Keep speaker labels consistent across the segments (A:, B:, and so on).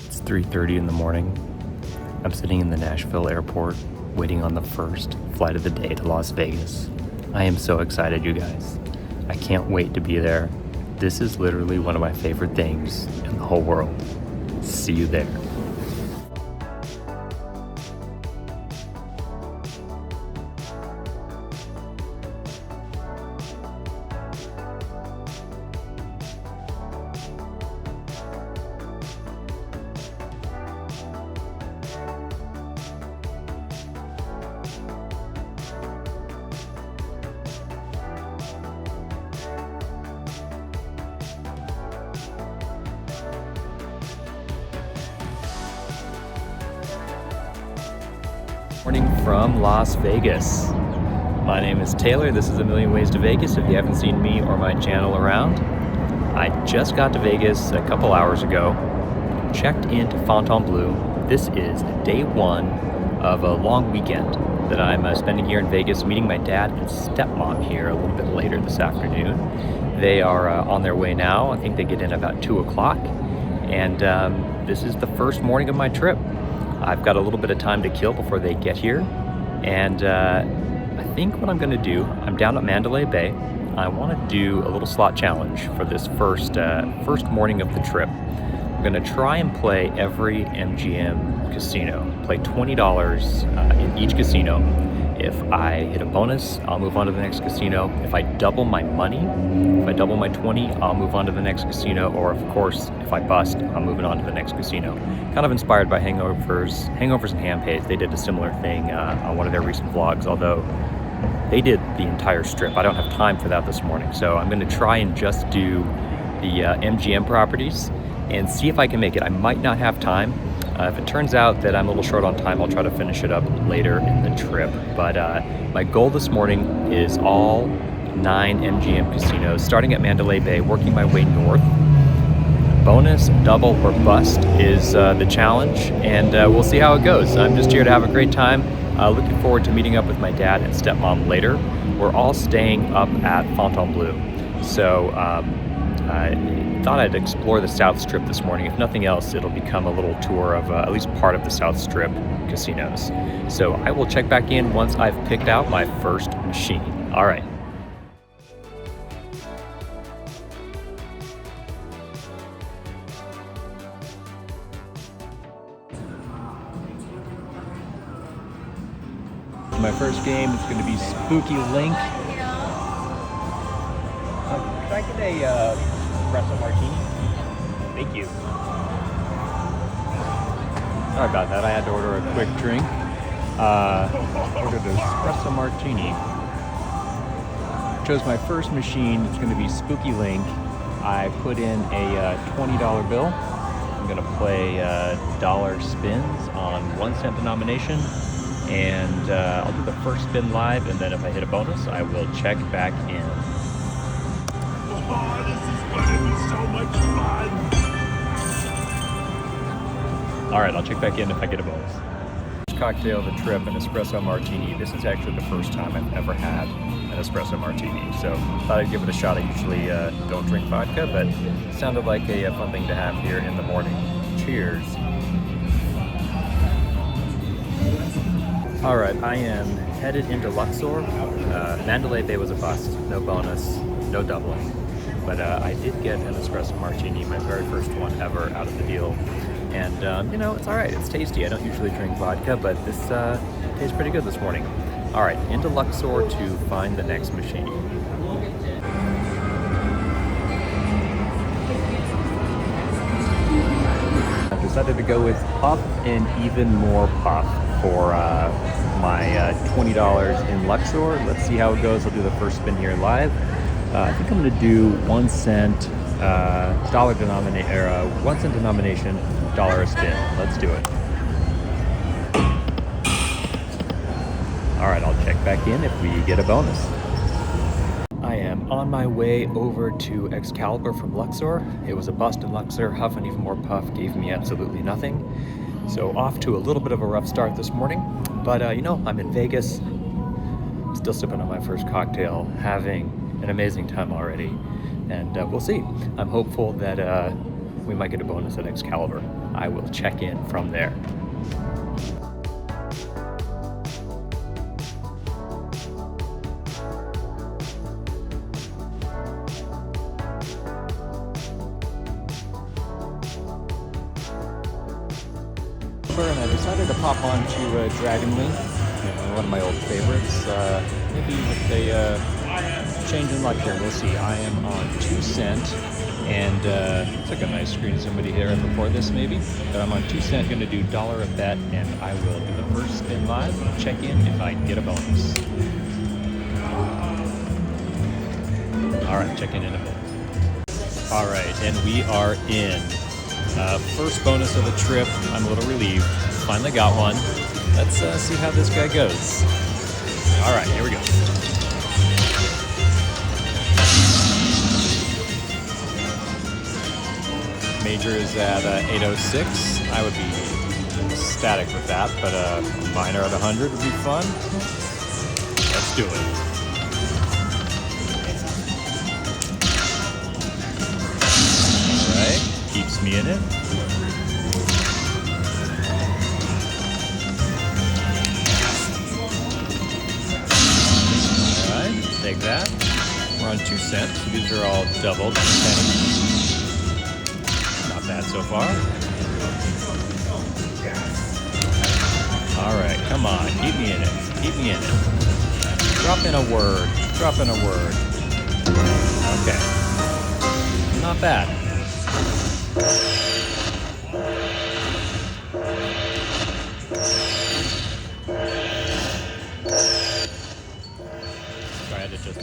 A: It's 3:30 in the morning. I'm sitting in the Nashville airport waiting on the first flight of the day to Las Vegas. I am so excited, you guys. I can't wait to be there. This is literally one of my favorite things in the whole world. See you there. Morning from Las Vegas. My name is Taylor. This is A Million Ways to Vegas. If you haven't seen me or my channel around, I just got to Vegas a couple hours ago, checked into Fontainebleau. This is day one of a long weekend that I'm spending here in Vegas, meeting my dad and stepmom here a little bit later this afternoon. They are on their way now. I think they get in about 2 o'clock. And this is the first morning of my trip. I've got a little bit of time to kill before they get here, and I think what I'm going to do, I'm down at Mandalay Bay. I want to do a little slot challenge for this first morning of the trip. I'm going to try and play every MGM casino, play $20 in each casino. If I hit a bonus, I'll move on to the next casino. If I double my money, if I double my 20, I'll move on to the next casino. Or of course, if I bust, I'm moving on to the next casino. Kind of inspired by Hangovers and Handpage. They did a similar thing on one of their recent vlogs, although they did the entire strip. I don't have time for that this morning. So I'm gonna try and just do the MGM properties and see if I can make it. I might not have time. If it turns out that I'm a little short on time, I'll try to finish it up later in the trip. But my goal this morning is all 9 MGM casinos, starting at Mandalay Bay, working my way north. Bonus, double, or bust is the challenge, and we'll see how it goes. I'm just here to have a great time. Looking forward to meeting up with my dad and stepmom later. We're all staying up at Fontainebleau. So I thought I'd explore the South Strip this morning. If nothing else, it'll become a little tour of at least part of the South Strip casinos. So I will check back in once I've picked out my first machine. All right. My first game is going to be Spooky Link. Could I get a espresso martini? Thank you. Sorry about that. I had to order a quick drink. Ordered an espresso martini. Chose my first machine. It's going to be Spooky Link. I put in a $20 bill. I'm going to play dollar spins on 1 cent denomination. And I'll do the first spin live, and then if I hit a bonus, I will check back in.
B: Oh, this is gonna be so much fun!
A: All right, I'll check back in if I get a bonus. Cocktail of the trip, an espresso martini. This is actually the first time I've ever had an espresso martini, so thought I'd give it a shot. I usually don't drink vodka, but it sounded like a fun thing to have here in the morning. Cheers. All right, I am headed into Luxor. Mandalay Bay was a bust, no bonus, no doubling. But I did get an espresso martini, my very first one ever out of the deal. And you know, it's all right, it's tasty. I don't usually drink vodka, but this tastes pretty good this morning. All right, into Luxor to find the next machine. I've decided to go with puff and even more puff for my $20 in Luxor. Let's see how it goes. I'll do the first spin here live. I think I'm going to do 1 cent dollar denomination, or 1 cent denomination, dollar a spin. Let's do it. All right, I'll check back in if we get a bonus. I am on my way over to Excalibur from Luxor. It was a bust in Luxor. Huff and even more puff gave me absolutely nothing. So off to a little bit of a rough start this morning, but you know, I'm in Vegas, still sipping on my first cocktail, having an amazing time already, and we'll see. I'm hopeful that we might get a bonus at Excalibur. I will check in from there. And I decided to pop on to Dragon Link, one of my old favorites. Maybe with a change in luck here, we'll see. I am on 2 cent, and it's like a nice screen. Somebody here right before this, maybe. But I'm on 2 cent, going to do $1 a bet, and I will do the first spin live. Check in if I get a bonus. All right, check in a bit. All right, and we are in. First bonus of the trip. I'm a little relieved. Finally got one. Let's see how this guy goes. All right, here we go. Major is at 806. I would be ecstatic with that, but a minor at 100 would be fun. Let's do it. Keeps me in it. Alright, take that. We're on 2 cents, so these are all doubled. Not bad so far. Alright, come on, keep me in it. Keep me in it. Drop in a word. Drop in a word. Okay. Not bad. Try it just a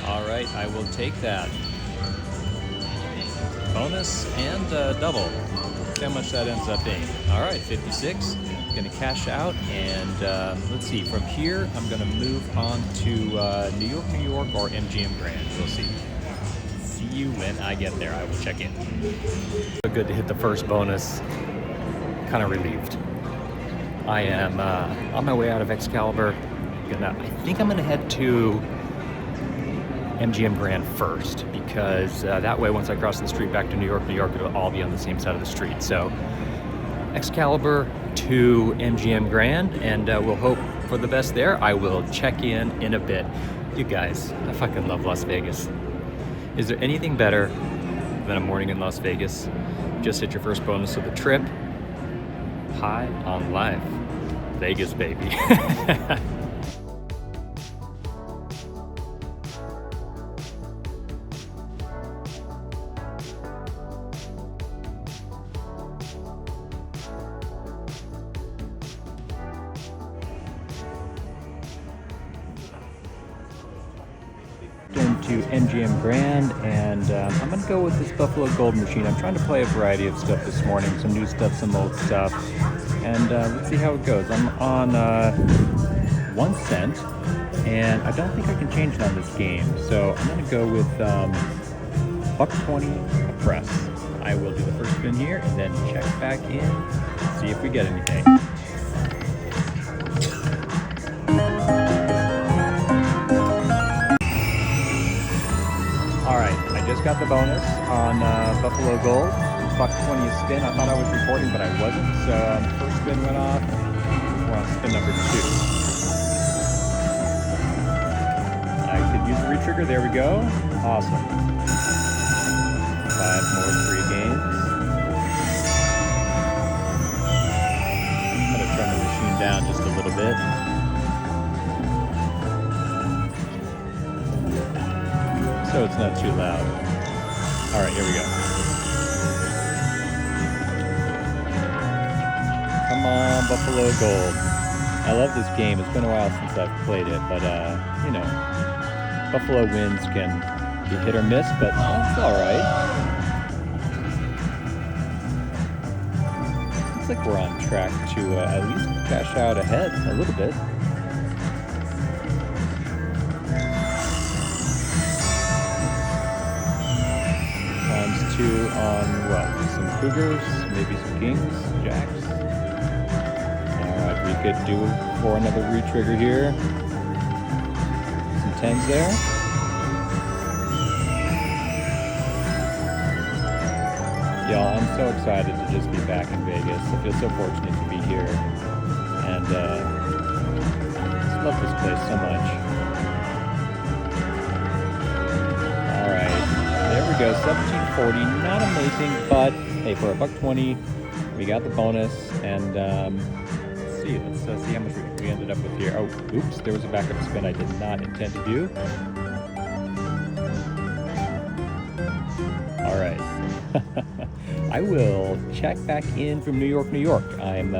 A: All right, I will take that. Bonus and double. See how much that ends up being. All right, 56. Going to cash out, and let's see. From here, I'm going to move on to New York, or MGM Grand. We'll see. See you when I get there. I will check in. So good to hit the first bonus. Kind of relieved. I am on my way out of Excalibur. I think I'm going to head to MGM Grand first, because that way, once I cross the street back to New York, it'll all be on the same side of the street. So Excalibur to MGM Grand, and we'll hope for the best there. I will check in a bit. You guys, I fucking love Las Vegas. Is there anything better than a morning in Las Vegas? Just hit your first bonus of the trip. High on life. Vegas, baby. To MGM Grand, and I'm gonna go with this Buffalo Gold machine. I'm trying to play a variety of stuff this morning, some new stuff, some old stuff, and let's see how it goes. I'm on 1 cent, and I don't think I can change it on this game, so I'm gonna go with $1.20 a press. I will do the first spin here, and then check back in, see if we get anything. Just got the bonus on Buffalo Gold. $1.20 a spin. I thought I was recording, but I wasn't. So first spin went off. We're on spin number 2. I could use the retrigger. There we go. Awesome. 5 more free games. I'm going to turn the machine down just a little bit. So it's not too loud. All right, here we go. Come on, Buffalo Gold. I love this game. It's been a while since I've played it, but you know, Buffalo wins can be hit or miss, but it's all right. Looks like we're on track to at least cash out ahead a little bit. two on what? Some cougars, maybe some kings, jacks. Alright, we could do for another retrigger here. Some tens there. Y'all, I'm so excited to just be back in Vegas. I feel so fortunate to be here. And just love this place so much. Alright, there we go, 1740. Not amazing, but hey, for $1.20, we got the bonus. And let's see how much we ended up with here. Oh, oops, there was a backup spin I did not intend to do. Alright. I will check back in from New York, New York. I'm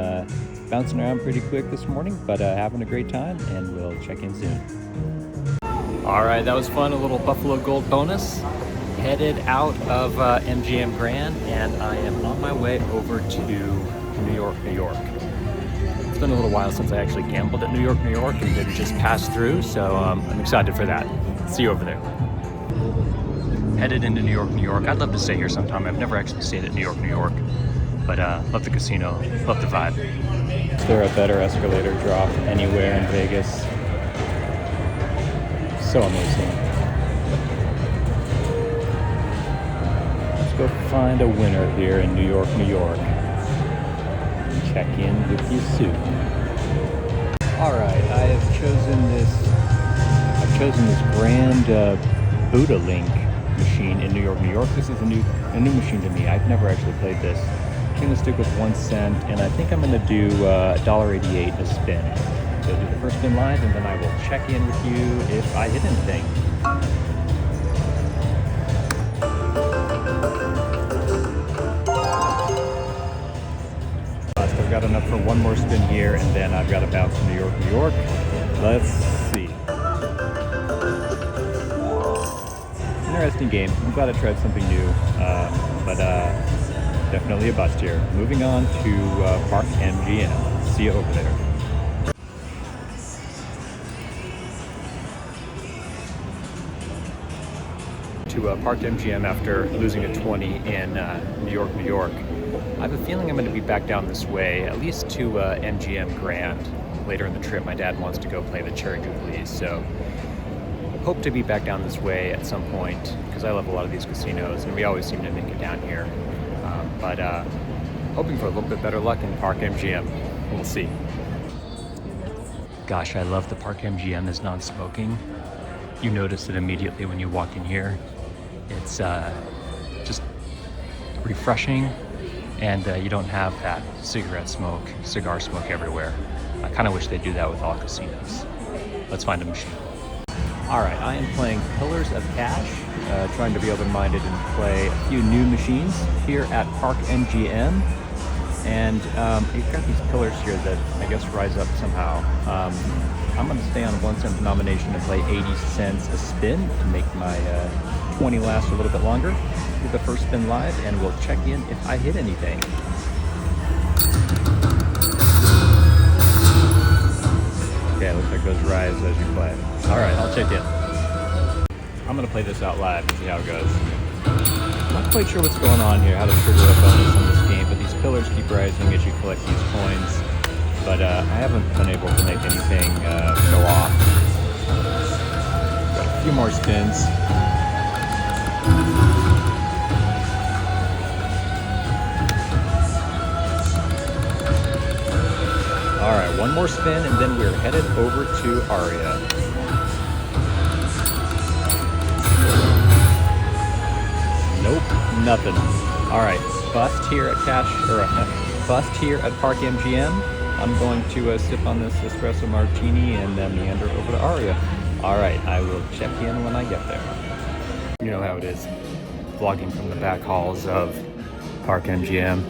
A: bouncing around pretty quick this morning, but having a great time, and we'll check in soon. All right, that was fun. A little Buffalo Gold bonus. Headed out of MGM Grand, and I am on my way over to New York, New York. It's been a little while since I actually gambled at New York, New York, and didn't just pass through, so I'm excited for that. See you over there. Headed into New York, New York. I'd love to stay here sometime. I've never actually stayed at New York, New York, but love the casino, love the vibe. Is there a better escalator drop anywhere in Vegas? So amazing. Let's go find a winner here in New York, New York. Check in with you soon. All right, I've chosen this Grand Buddha Link machine in New York, New York. This is a new machine to me. I've never actually played this. I'm gonna stick with 1 cent, and I think I'm gonna do $1.88 a spin. So do the first spin live, and then I will check in with you if I hit anything. I've got enough for one more spin here, and then I've got to bounce to New York, New York. Let's see. Interesting game. I'm glad I tried something new, but definitely a bust here. Moving on to Park MGM. See you over there. To Park MGM after losing a 20 in New York, New York. I have a feeling I'm going to be back down this way, at least to MGM Grand. Later in the trip, my dad wants to go play the Cherry Jubilees, so hope to be back down this way at some point, because I love a lot of these casinos, and we always seem to make it down here. But hoping for a little bit better luck in Park MGM. We'll see. Gosh, I love the Park MGM is non-smoking. You notice it immediately when you walk in here. It's just refreshing, and you don't have that cigar smoke everywhere. I kind of wish they'd do that with all casinos. Let's find a machine. All right, I am playing Pillars of Cash, trying to be open-minded and play a few new machines here at Park MGM. And you've got these pillars here that I guess rise up somehow. I'm going to stay on 1 cent denomination and play 80 cents a spin to make my 20 last a little bit longer. Do the first spin live, and we'll check in if I hit anything. Okay, looks like those rise as you play. All right, I'll check in. I'm going to play this out live and see how it goes. I'm not quite sure what's going on here, how to trigger a bonus on this game, but these pillars keep rising as you collect these coins. But I haven't been able to make anything go off. Got a few more spins. All right, one more spin, and then we're headed over to Aria. Nope, nothing. All right, bust here at bust here at Park MGM. I'm going to sip on this espresso martini and then meander over to Aria. All right, I will check in when I get there. You know how it is, vlogging from the back halls of Park MGM.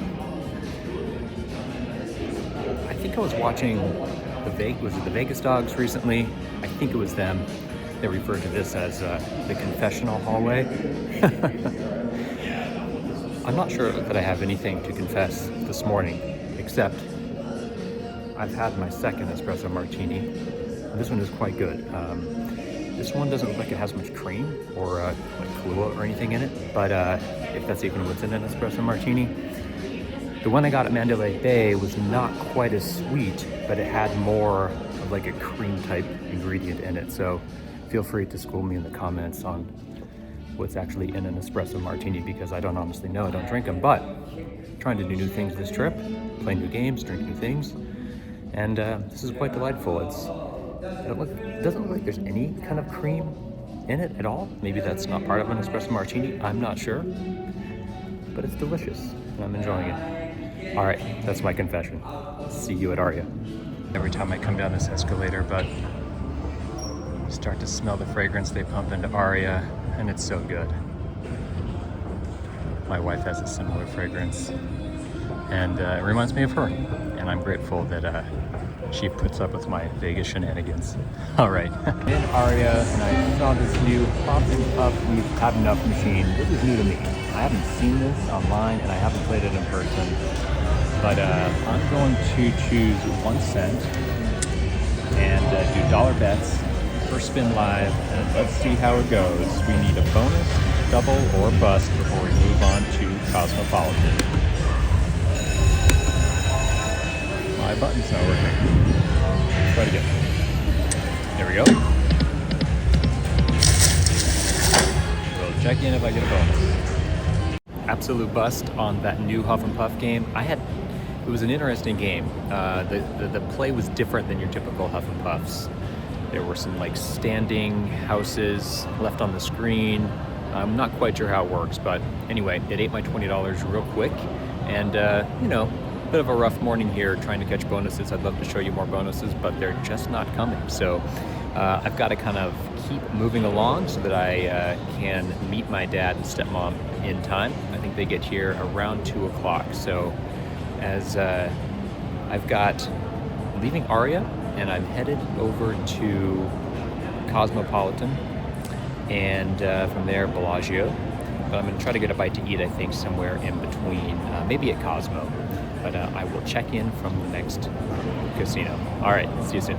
A: I think I was watching the Vegas Dogs recently. I think it was them. They referred to this as the confessional hallway. I'm not sure that I have anything to confess this morning, except I've had my second espresso martini. This one is quite good. This one doesn't look like it has much cream or like Kahlua or anything in it, but if that's even what's in an espresso martini. The one I got at Mandalay Bay was not quite as sweet, but it had more of like a cream type ingredient in it. So feel free to school me in the comments on what's actually in an espresso martini, because I don't honestly know, I don't drink them, but trying to do new things this trip, play new games, drink new things, and this is quite delightful. It doesn't look like there's any kind of cream in it at all. Maybe that's not part of an espresso martini, I'm not sure, but it's delicious and I'm enjoying it. All right, that's my confession. See you at Aria. Every time I come down this escalator, but you start to smell the fragrance they pump into Aria, and it's so good. My wife has a similar fragrance, and it reminds me of her, and I'm grateful that she puts up with my Vegas shenanigans. All right, in Aria, and I saw this new Pop and Puff We've Had Enough machine. This is new to me. I haven't seen this online, and I haven't played it in person. But I'm going to choose 1 cent and do dollar bets per spin live, and let's see how it goes. We need a bonus, double, or bust before we move on to Cosmopolitan. My button's not working. Try it again. There we go. We'll check in if I get a bonus. Absolute bust on that new Huff and Puff game. It was an interesting game. The play was different than your typical Huff and Puffs. There were some like standing houses left on the screen. I'm not quite sure how it works, but anyway, it ate my $20 real quick. And you know, bit of a rough morning here trying to catch bonuses. I'd love to show you more bonuses, but they're just not coming. So I've got to kind of keep moving along so that I can meet my dad and stepmom in time. I think they get here around 2 o'clock. So as I'm leaving Aria, and I'm headed over to Cosmopolitan, and from there Bellagio. But I'm going to try to get a bite to eat, I think, somewhere in between, maybe at Cosmo. But I will check in from the next casino. All right, see you soon.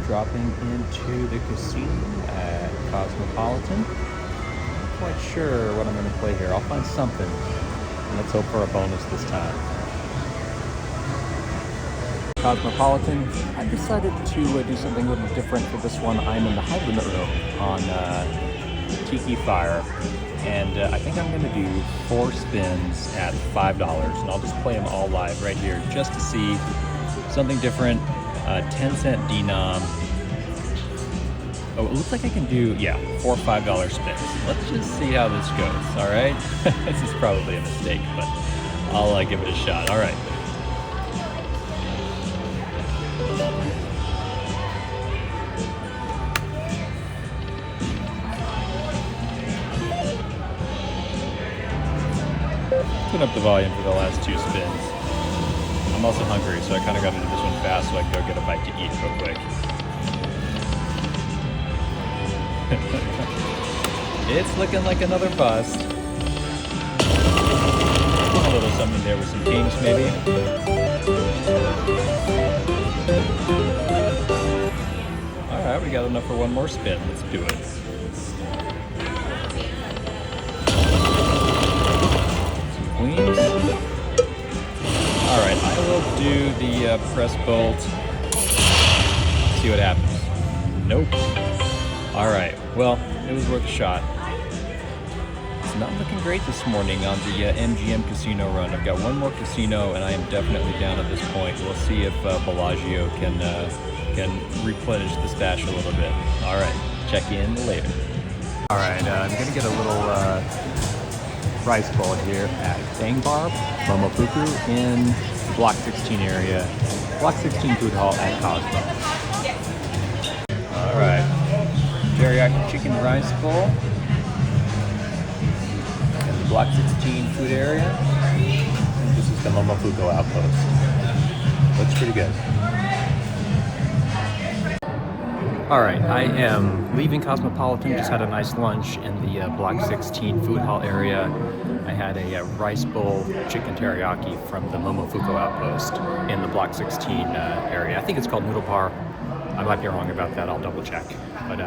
A: Dropping into the casino at Cosmopolitan. Not quite sure what I'm going to play here. I'll find something. And let's hope for a bonus this time. Cosmopolitan. I decided to do something a little different for this one. I'm in the high limit room on Tiki Fire. And I think I'm going to do 4 spins at $5. And I'll just play them all live right here just to see something different. 10-cent denom. Oh, it looks like I can do, 4 $5 spins. Let's just see how this goes, all right? This is probably a mistake, but I'll give it a shot. All right. Turn up the volume for the last 2 spins. I'm also hungry, so I kind of got to do this one fast so I can go get a bite to eat real quick. It's looking like another bust. A little something there with some kings, maybe. All right, we got enough for 1 more spin. Let's do it. Some queens. All right, I will do the press bolt. See what happens. Nope. All right, well, it was worth a shot. It's not looking great this morning on the MGM Casino run. I've got 1 more casino, and I am definitely down at this point. We'll see if Bellagio can replenish the stash a little bit. All right, check in later. All right, I'm gonna get a little rice bowl here at Bang Barb, Momofuku in the Block 16 area. Block 16 food hall at Cosmo. All right, teriyaki chicken rice bowl in the Block 16 food area. And this is the Momofuku outpost. Looks pretty good. All right, I am leaving Cosmopolitan. Just had a nice lunch in the Block 16 food hall area. I had a rice bowl chicken teriyaki from the Momofuku outpost in the Block 16 area. I think it's called Noodle Bar. I might be wrong about that. I'll double check. But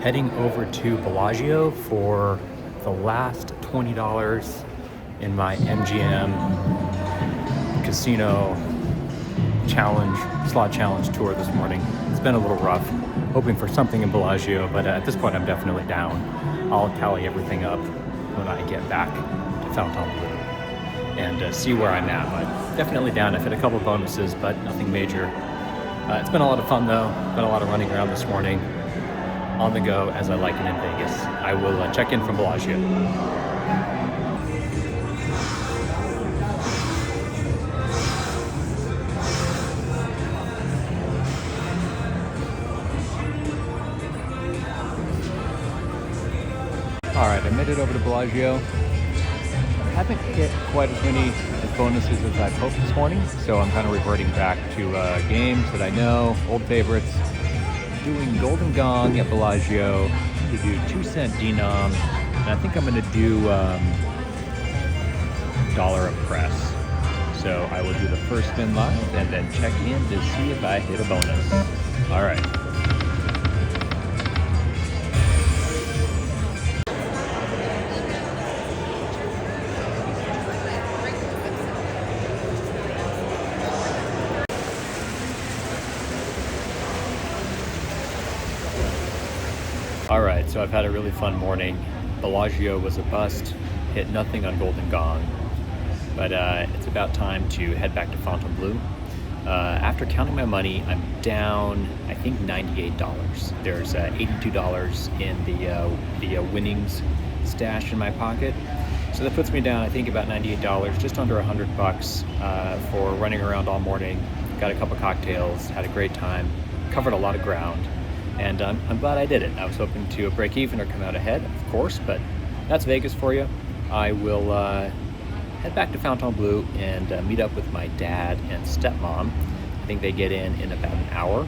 A: heading over to Bellagio for the last $20 in my MGM Casino slot challenge tour this morning. It's been a little rough, hoping for something in Bellagio, but at this point I'm definitely down. I'll tally everything up when I get back to Fontainebleau and see where I'm at, but definitely down. I've hit a couple bonuses, but nothing major. It's been a lot of fun though. Been a lot of running around this morning, on the go as I like it in Vegas. I will check in from Bellagio. All right, I made it over to Bellagio. I haven't hit quite as many bonuses as I've hoped this morning, so I'm kind of reverting back to games that I know, old favorites. Doing Golden Gong at Bellagio to do 2-cent denom, and I think I'm going to do dollar a press. So I will do the first spin live and then check in to see if I hit a bonus. All right. All right, so I've had a really fun morning. Bellagio was a bust, hit nothing on Golden Gong, but it's about time to head back to Fontainebleau. After counting my money, I'm down, I think, $98. There's $82 in the winnings stash in my pocket. So that puts me down, I think, about $98, just under $100 for running around all morning. Got a couple cocktails, had a great time, covered a lot of ground. And I'm glad I did it. I was hoping to break even or come out ahead, of course, but that's Vegas for you. I will head back to Fontainebleau and meet up with my dad and stepmom. I think they get in about an hour,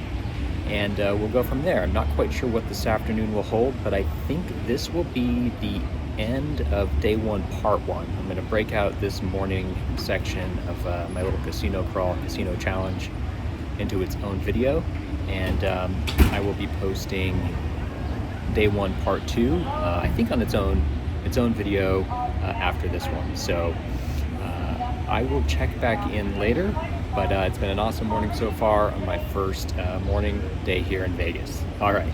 A: and we'll go from there. I'm not quite sure what this afternoon will hold, but I think this will be the end of day one, part one. I'm going to break out this morning section of my little casino crawl, casino challenge into its own video. And I will be posting day one, part two, I think on its own video after this one. So I will check back in later, but it's been an awesome morning so far on my first morning day here in Vegas. All right.